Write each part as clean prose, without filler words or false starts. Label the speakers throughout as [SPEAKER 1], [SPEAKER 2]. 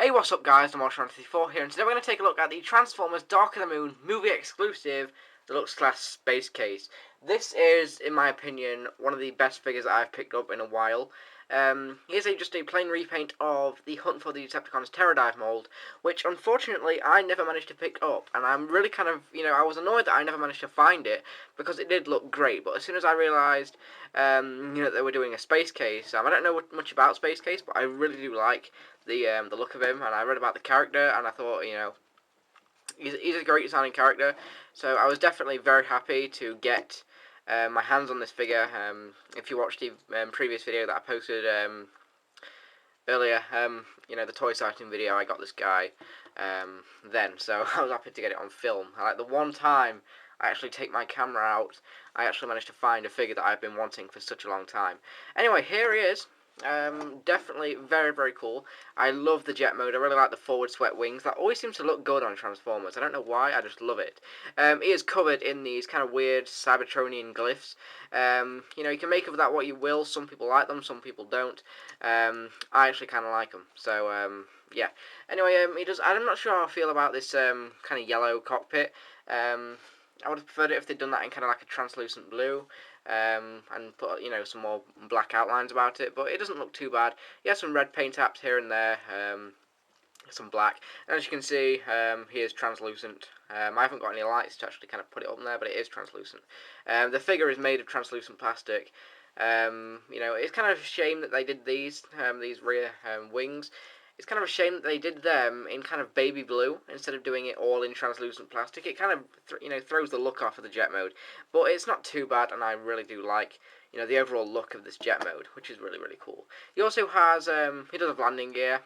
[SPEAKER 1] Hey, what's up guys, I'm Articulation here, and today we're going to take a look at the Transformers Dark of the Moon movie exclusive Deluxe Class Space Case. This is, in my opinion, one of the best figures that I've picked up in a while. Here's just a plain repaint of the Hunt for the Decepticons Terradive mold, which unfortunately I never managed to pick up, and I'm really kind of, I was annoyed that I never managed to find it, because it did look great, but as soon as I realised, they were doing a Space Case, I don't know much about Space Case, but I really do like the look of him, and I read about the character, and I thought, he's a great sounding character, so I was definitely very happy to get my hands on this figure. If you watched the previous video that I posted earlier, the toy sighting video, I got this guy then, so I was happy to get it on film. Like the one time I actually take my camera out, I actually managed to find a figure that I've been wanting for such a long time. Anyway, here he is. Definitely very, very cool. I love the jet mode. I really like the forward swept wings. That always seems to look good on Transformers. I don't know why, I just love it. He is covered in these kind of weird Cybertronian glyphs. You can make of that what you will. Some people like them, some people don't. I actually kind of like them. So, yeah. Anyway, I'm not sure how I feel about this kind of yellow cockpit. I would have preferred it if they'd done that in kind of like a translucent blue. And put some more black outlines about it, but it doesn't look too bad. He has some red paint apps here and there, some black, and as you can see, he is translucent. I haven't got any lights to actually kind of put it up there, but it is translucent. The figure is made of translucent plastic. It's kind of a shame that they did these rear wings. It's kind of a shame that they did them in kind of baby blue instead of doing it all in translucent plastic. It kind of throws the look off of the jet mode, but it's not too bad, and I really do like the overall look of this jet mode, which is really, really cool. He also has he does have landing gear.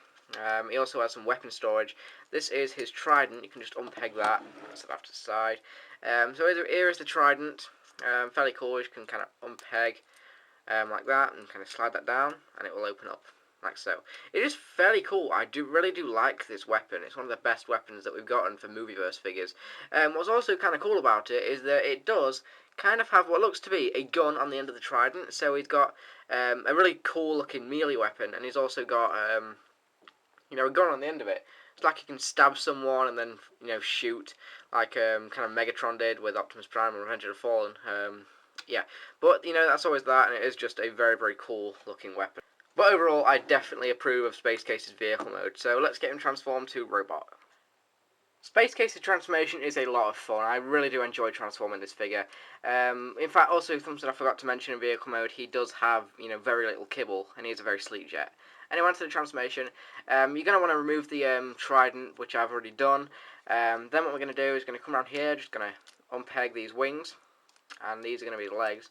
[SPEAKER 1] He also has some weapon storage. This is his trident. You can just unpeg that, set that to the side. So here is the trident. Fairly cool. You can kind of unpeg like that and kind of slide that down, and it will open up. Like so. It is fairly cool. I really do like this weapon. It's one of the best weapons that we've gotten for Movieverse figures. What's also kind of cool about it is that it does kind of have what looks to be a gun on the end of the trident. So he's got a really cool looking melee weapon, and he's also got a gun on the end of it. It's like he can stab someone and then shoot, like kind of Megatron did with Optimus Prime and Revenge of the Fallen. Yeah, but that's always that, and it is just a very, very cool looking weapon. But overall, I definitely approve of Space Case's vehicle mode, so let's get him transformed to Robot. Space Case's transformation is a lot of fun. I really do enjoy transforming this figure. In fact, also something I forgot to mention in vehicle mode, he does have, very little kibble, and he is a very sleek jet. Anyway, onto the transformation. You're going to want to remove the trident, which I've already done. Then what we're going to do is going to come around here, just going to unpeg these wings, and these are going to be the legs.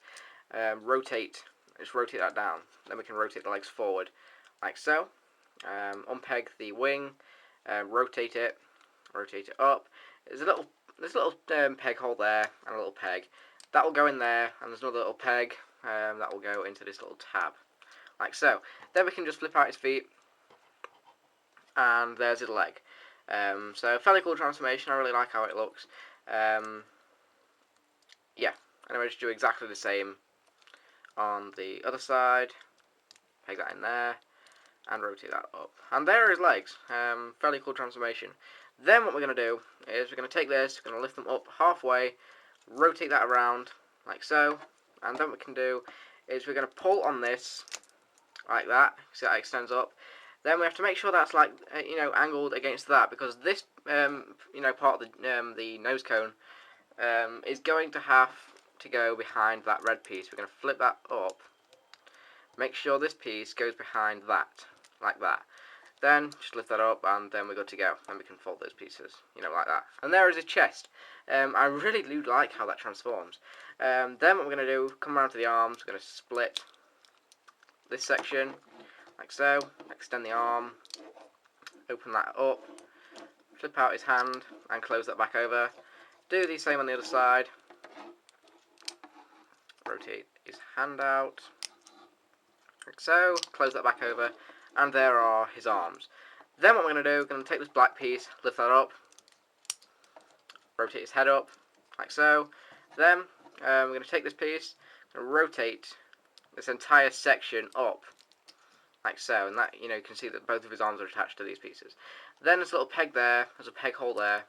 [SPEAKER 1] Just rotate that down. Then we can rotate the legs forward, like so. Unpeg the wing, rotate it up. There's a little peg hole there and a little peg. That will go in there, and there's another little peg that will go into this little tab, like so. Then we can just flip out his feet, and there's his leg. So fairly cool transformation. I really like how it looks. Yeah, and I just do exactly the same on the other side. Peg that in there and rotate that up, and there are his legs. Fairly cool transformation. Then what we're going to do is we're going to take this, we're going to lift them up halfway, rotate that around like so, and then what we can do is we're going to pull on this like that, so that extends up. Then we have to make sure that's like angled against that, because this part of the nose cone is going to have to go behind that red piece. We're going to flip that up, make sure this piece goes behind that, like that. Then just lift that up, and then we're good to go. Then we can fold those pieces, like that. And there is his chest. I really do like how that transforms. Then what we're going to do, come around to the arms, we're going to split this section, like so, extend the arm, open that up, flip out his hand, and close that back over. Do the same on the other side. Rotate his hand out, like so, close that back over, and there are his arms. Then what we're going to do, we're going to take this black piece, lift that up, rotate his head up, like so. Then we're going to take this piece, and rotate this entire section up, like so, and that, you know, you can see that both of his arms are attached to these pieces. Then there's a little peg there, there's a peg hole there,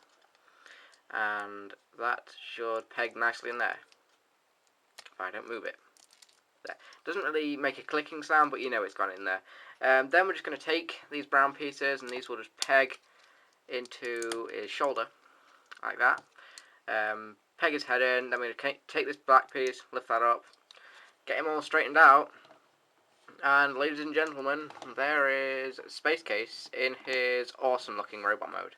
[SPEAKER 1] and that should peg nicely in there, if I don't move it. There. Doesn't really make a clicking sound, but you know it's gone in there. Then we're just going to take these brown pieces, and these will just peg into his shoulder, like that. Peg his head in, then we're going to take this black piece, lift that up, get him all straightened out, and ladies and gentlemen, there is Space Case in his awesome looking robot mode.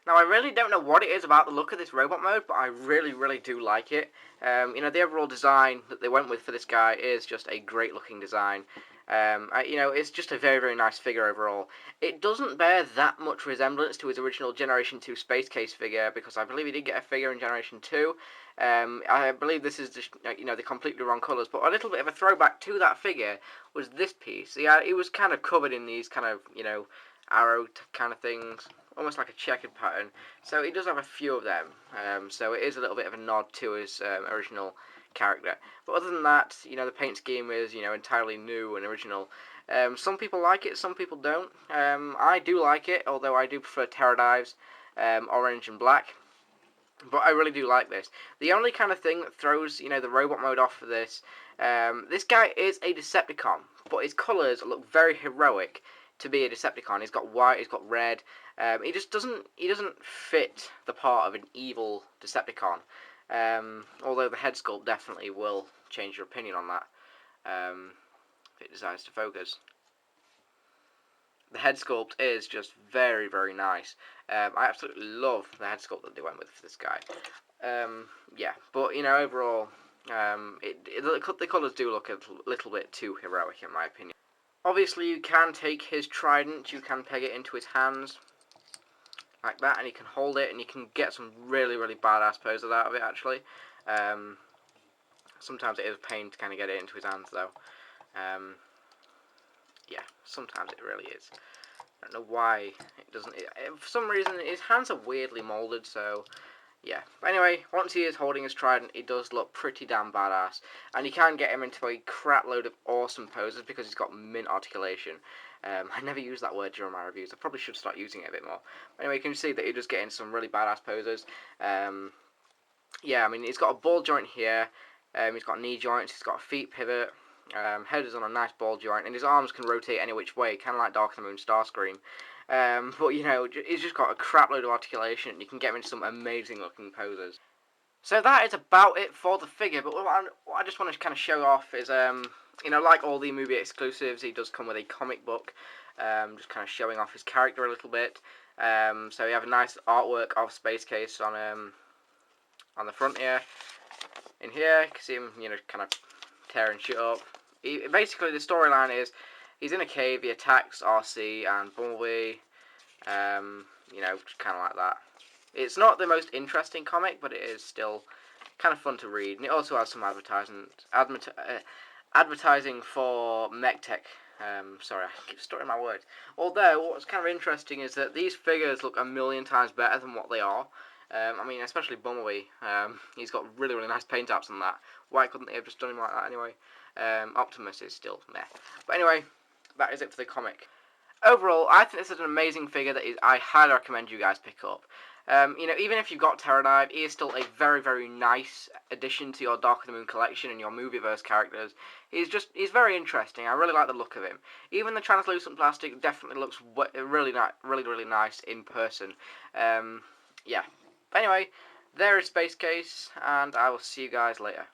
[SPEAKER 1] Now, I really don't know what it is about the look of this robot mode, but I really, really do like it. You know, the overall design that they went with for this guy is just a great looking design. You know, it's just a very, very nice figure overall. It doesn't bear that much resemblance to his original Generation 2 Space Case figure, because I believe he did get a figure in Generation 2. I believe this is just, you know, the completely wrong colours, but a little bit of a throwback to that figure was this piece. Yeah, it was kind of covered in these kind of, you know, arrow kind of things, almost like a checkered pattern. So he does have a few of them. So it is a little bit of a nod to his original character. But other than that, you know, the paint scheme is, you know, entirely new and original. Some people like it, some people don't. I do like it, although I do prefer Terror Dives, orange and black. But I really do like this. The only kind of thing that throws, you know, the robot mode off for this, this guy is a Decepticon, but his colours look very heroic to be a Decepticon. He's got white, he's got red. He doesn't fit the part of an evil Decepticon. Although the head sculpt definitely will change your opinion on that, if it decides to focus. The head sculpt is just very, very nice. I absolutely love the head sculpt that they went with for this guy. Yeah, but you know, overall, the colours do look a little bit too heroic in my opinion. Obviously, you can take his trident, you can peg it into his hands, like that, and you can hold it, and you can get some really, really badass poses out of it, actually. Sometimes it is a pain to kind of get it into his hands, though. Yeah, sometimes it really is. I don't know why it doesn't. For some reason, his hands are weirdly moulded, so yeah. But anyway, once he is holding his trident, he does look pretty damn badass. And you can get him into a crap load of awesome poses because he's got mint articulation. I never use that word during my reviews. I probably should start using it a bit more. But anyway, you can see that he does get in some really badass poses. Yeah, I mean, he's got a ball joint here. He's got knee joints. He's got a feet pivot. Head is on a nice ball joint, and his arms can rotate any which way, kind of like Dark of the Moon Starscream. But you know, he's just got a crap load of articulation, and you can get him into some amazing looking poses. So that is about it for the figure, but what I just want to kind of show off is, you know, like all the movie exclusives, he does come with a comic book, just kind of showing off his character a little bit. So you have a nice artwork of Space Case on the front here. In here, you can see him, you know, kind of tearing shit up. Basically, the storyline is he's in a cave, he attacks RC and Bumblebee, you know, just kind of like that. It's not the most interesting comic, but it is still kind of fun to read. And it also has some advertising for MechTech. Sorry, I keep stuttering my words. Although, what's kind of interesting is that these figures look a million times better than what they are. I mean, especially Bumblebee. He's got really, really nice paint apps on that. Why couldn't they have just done him like that anyway? Optimus is still meh. But anyway, that is it for the comic. Overall, I think this is an amazing figure that I highly recommend you guys pick up. You know, even if you've got Terrordive, he is still a very, very nice addition to your Dark of the Moon collection and your Movieverse characters. He's very interesting. I really like the look of him. Even the translucent plastic definitely looks really nice in person. Yeah. But anyway, there is Space Case, and I will see you guys later.